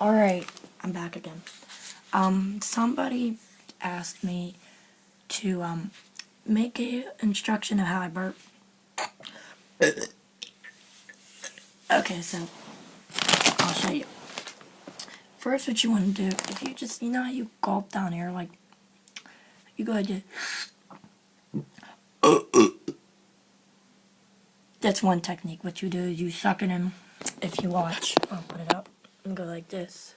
Alright, I'm back again. Somebody asked me to, make a instruction of how I burp. Okay, so, I'll show you. First, what you want to do, if you just, you know how you gulp down air, like, you go ahead and that's one technique. What you do is you suck it in. If you watch, I'll put it up and go like this.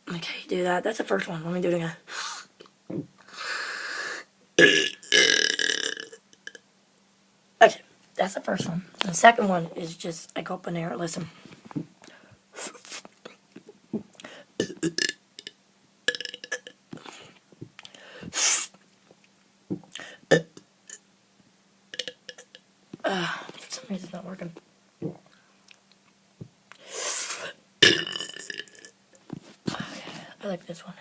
Okay, do that. That's the first one. Let me do it again. Okay, that's the first one. The second one is just, I go up in there, listen. For some reason it's not working. I like this one.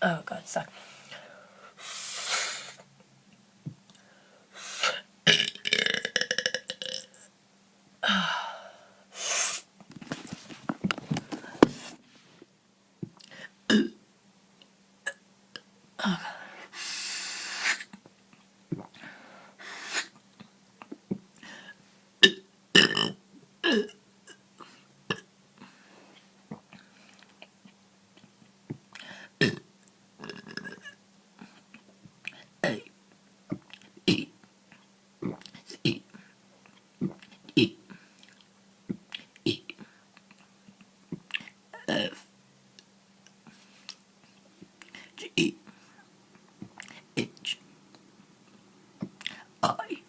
Oh god, it sucks. F G H I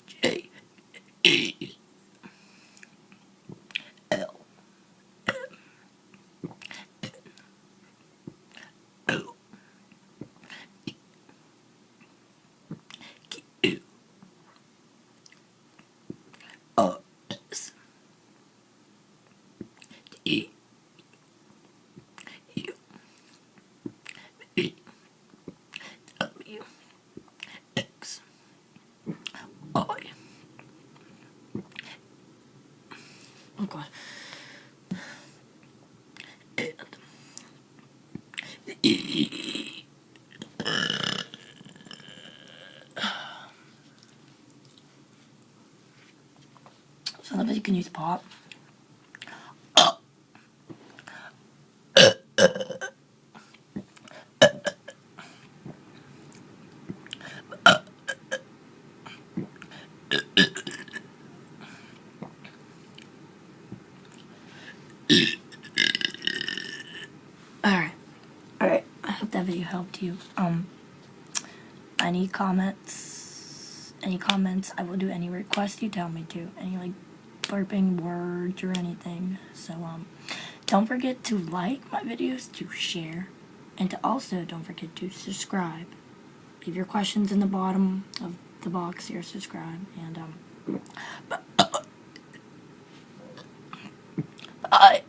J E L M N O Q R S T U V W X I. Oh god. And E. Sometimes you can use pop. Alright. I hope that video helped you. Any comments, I will do any requests you tell me to. Any, like, burping words or anything. So, don't forget to like my videos, to share, and to also don't forget to subscribe. Leave your questions in the bottom of the box here, subscribe, and, bye.